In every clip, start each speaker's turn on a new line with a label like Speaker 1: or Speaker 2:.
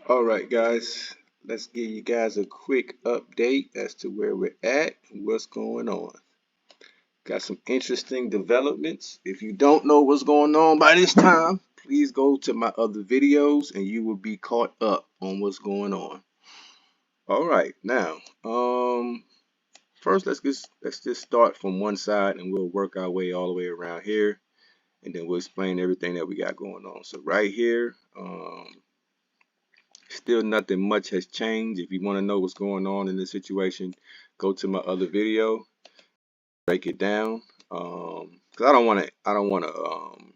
Speaker 1: All right, guys, let's give you guys a quick update as to where we're at and what's going on. Got some interesting developments. If you don't know what's going on by this time, please go to my other videos and you will be caught up on what's going on. All right, now, first let's just start from one side and we'll work our way all the way around here, and then we'll explain everything that we got going on. So right here, still nothing much has changed. If you want to know what's going on in this situation, go to my other video, break it down. Cause I don't want to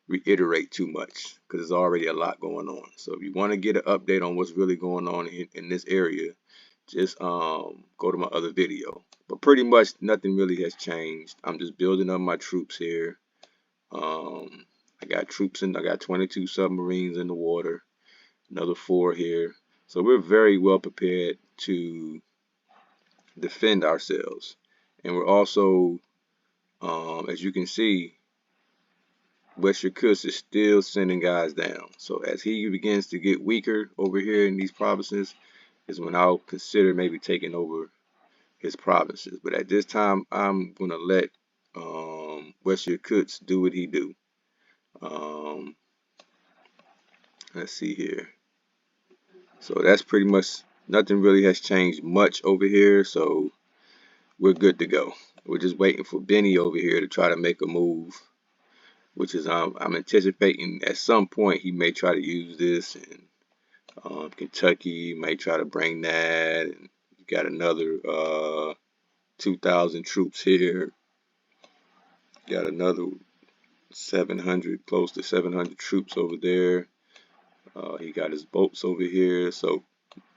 Speaker 1: reiterate too much because there's already a lot going on. So if you want to get an update on what's really going on in this area, just go to my other video. But pretty much nothing really has changed. I'm just building up my troops here. Um, I got 22 submarines in the water, another 4 here. So we're very well prepared to defend ourselves. And we're also, as you can see, West Yakutsk is still sending guys down. So as he begins to get weaker over here in these provinces, is when I'll consider maybe taking over his provinces. But at this time, I'm gonna let West Yakutsk do what he do. Um, let's see here. So that's pretty much, nothing really has changed much over here. So we're good to go. We're just waiting for Benny over here to try to make a move, which is I'm anticipating at some point he may try to use this, and Kentucky may try to bring that, and you got another 2,000 troops here, got another 700, close to 700 troops over there. He got his boats over here, so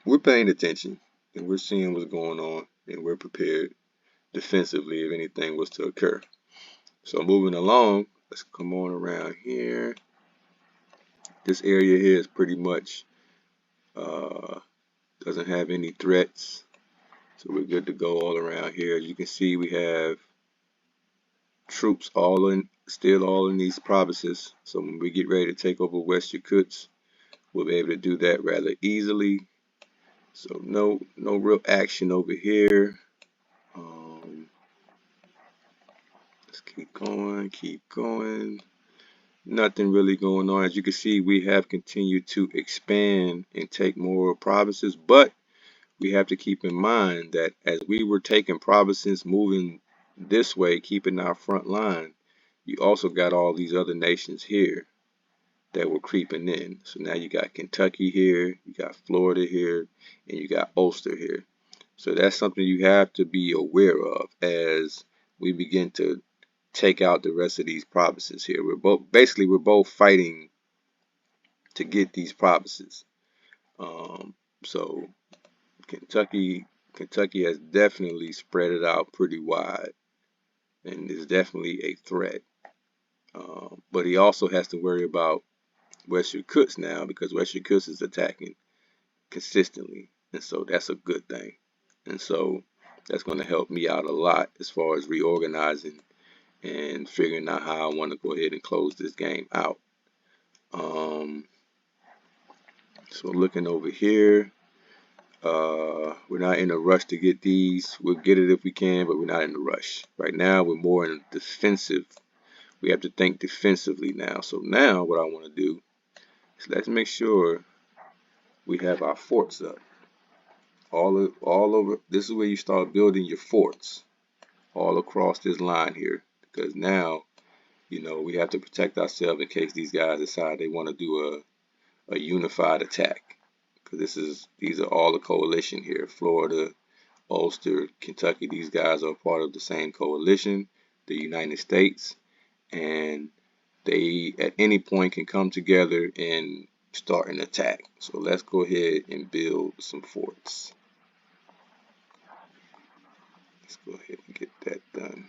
Speaker 1: we're paying attention and we're seeing what's going on, and we're prepared defensively if anything was to occur. So moving along, let's come on around here. This area here is pretty much doesn't have any threats, so we're good to go all around here. As you can see, we have troops still all in these provinces. So when we get ready to take over West Yakutsk, we'll be able to do that rather easily. So no real action over here. Let's keep going. Nothing really going on. As you can see, we have continued to expand and take more provinces, but we have to keep in mind that as we were taking provinces, moving this way, keeping our front line, you also got all these other nations here that were creeping in. So now you got Kentucky here, you got Florida here, and you got Ulster here. So that's something you have to be aware of as we begin to take out the rest of these provinces here. We're both fighting to get these provinces. So Kentucky has definitely spread it out pretty wide and is definitely a threat. But he also has to worry about West Yakutsk now, because West Yakutsk is attacking consistently, and so that's a good thing. And so that's going to help me out a lot as far as reorganizing and figuring out how I want to go ahead and close this game out. So looking over here, we're not in a rush to get these. We'll get it if we can, but we're not in a rush. Right now, we're more in a defensive. We have to think defensively now. So now what I want to do is let's make sure we have our forts up. All over. This is where you start building your forts all across this line here, because now, we have to protect ourselves in case these guys decide they want to do a unified attack. Because these are all the coalition here. Florida, Ulster, Kentucky, these guys are part of the same coalition, the United States, and they at any point can come together and start an attack. So let's go ahead and build some forts. Let's go ahead and get that done.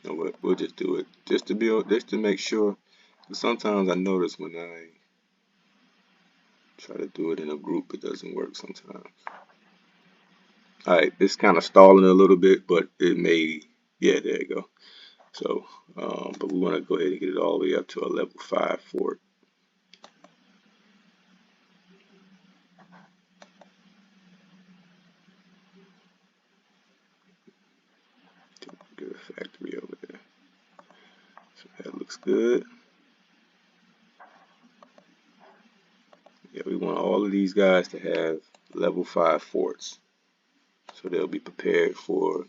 Speaker 1: So we'll just do it just to build, just to make sure. 'Cause sometimes I notice when I try to do it in a group, it doesn't work sometimes. All right, it's kind of stalling a little bit, but it may, yeah, there you go. So, but we want to go ahead and get it all the way up to a level 5 fort. Get a factory over there. So that looks good. Yeah, we want all of these guys to have level 5 forts. So they'll be prepared for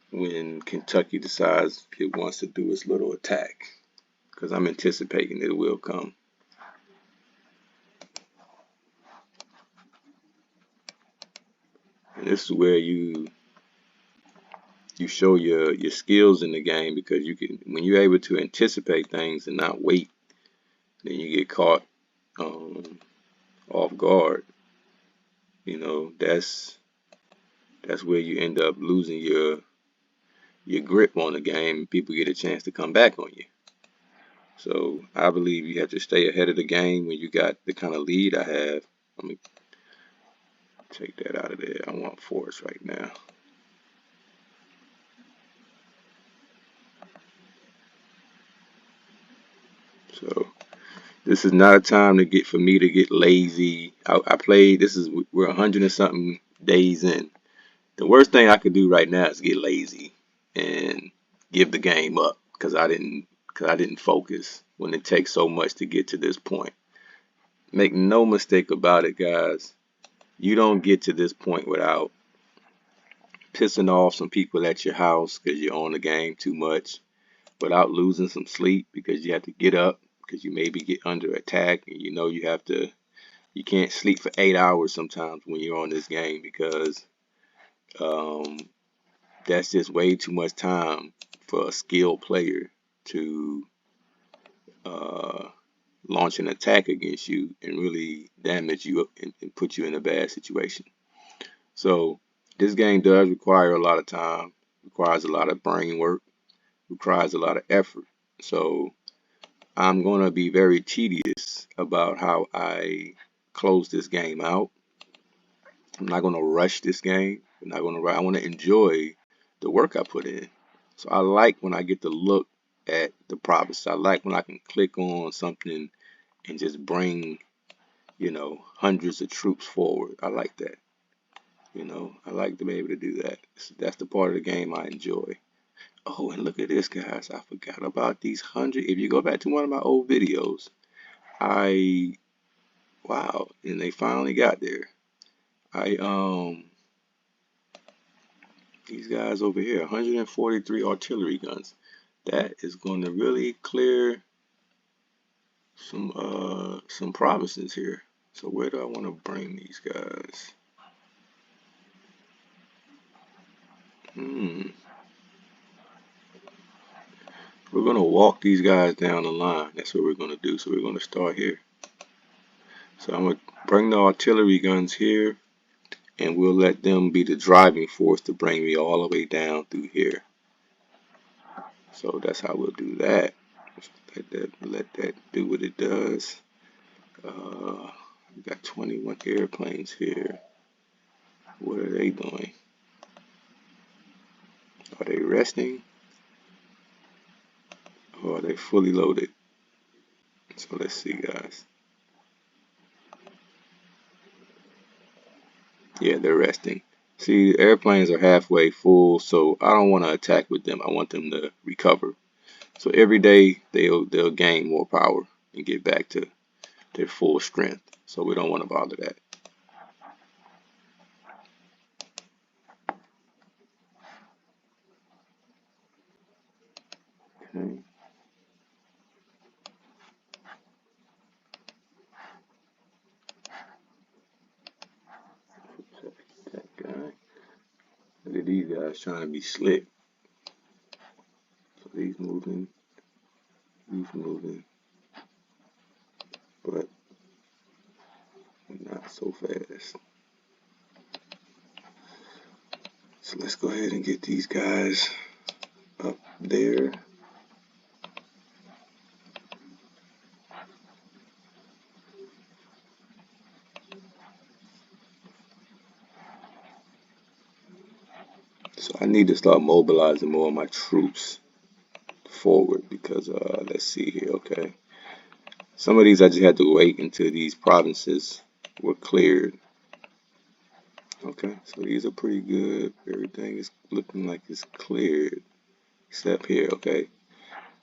Speaker 1: when Kentucky decides it wants to do its little attack. Because I'm anticipating it will come. And this is where you show your skills in the game, because you can, when you're able to anticipate things and not wait, then you get caught um, off guard. You know, that's where you end up losing your grip on the game, and people get a chance to come back on you. So I believe you have to stay ahead of the game when you got the kind of lead I have. Let me take that out of there. I want force right now. So this is not a time to get, for me to get lazy. I played, we're 100 and something days in. The worst thing I could do right now is get lazy and give the game up because I didn't focus when it takes so much to get to this point. Make no mistake about it, guys. You don't get to this point without pissing off some people at your house because you're on the game too much, without losing some sleep because you have to get up because you maybe get under attack, and you know you can't sleep for 8 hours sometimes when you're on this game, because um, that's just way too much time for a skilled player to uh, launch an attack against you and really damage you and put you in a bad situation. So this game does require a lot of time, requires a lot of brain work, requires a lot of effort. So I'm going to be very tedious about how I close this game out. I'm not going to rush this game. I'm not going to. I want to enjoy the work I put in. So I like when I get to look at the progress. I like when I can click on something and just bring, hundreds of troops forward. I like that. I like to be able to do that. So that's the part of the game I enjoy. Oh, and look at this, guys. I forgot about these 100. If you go back to one of my old videos, wow, and they finally got there. These guys over here, 143 artillery guns. That is going to really clear some provinces here. So where do I want to bring these guys? We're going to walk these guys down the line. That's what we're going to do. So we're going to start here. So I'm going to bring the artillery guns here, and we'll let them be the driving force to bring me all the way down through here. So that's how we'll do that. Let that do what it does. We got 21 airplanes here. What are they doing? Are they resting? Or are they fully loaded? So let's see, guys. Yeah, they're resting. See, the airplanes are halfway full, so I don't want to attack with them. I want them to recover. So every day they'll gain more power and get back to their full strength. So we don't want to bother that. Okay. That guy. Look at these guys trying to be slick. So he's moving, but not so fast. So let's go ahead and get these guys up there. So I need to start mobilizing more of my troops forward because let's see here. Okay, some of these I just had to wait until these provinces were cleared. Okay, so these are pretty good. Everything is looking like it's cleared except here. Okay,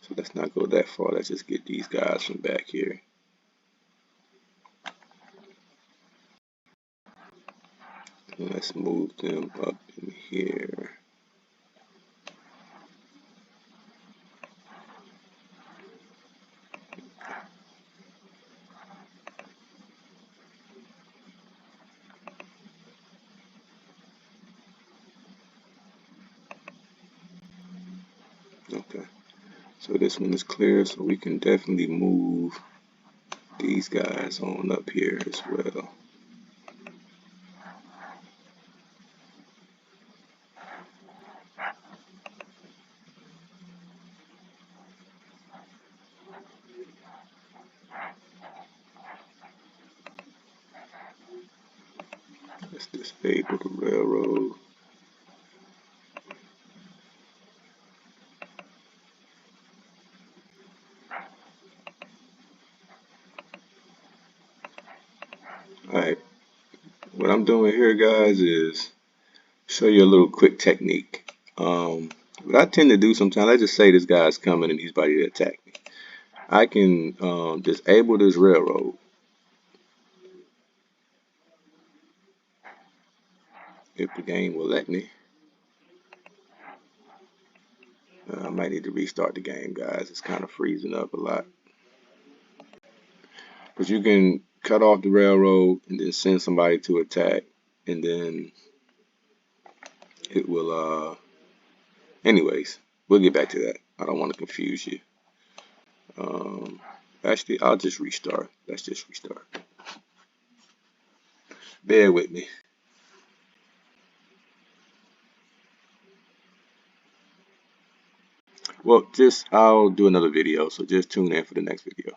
Speaker 1: so let's not go that far. Let's just get these guys from back here. And let's move them up in here. Okay, so this one is clear, so we can definitely move these guys on up here as well. Let's disable the railroad. Alright, what I'm doing here, guys, is show you a little quick technique. What I tend to do sometimes, let's just say this guy's coming and he's about to attack me. I can disable this railroad. If the game will let me. I might need to restart the game, guys. It's kind of freezing up a lot. But you can cut off the railroad and then send somebody to attack. And then it will, anyways, we'll get back to that. I don't want to confuse you. Actually, I'll just restart. Let's just restart. Bear with me. Well, I'll do another video, so just tune in for the next video.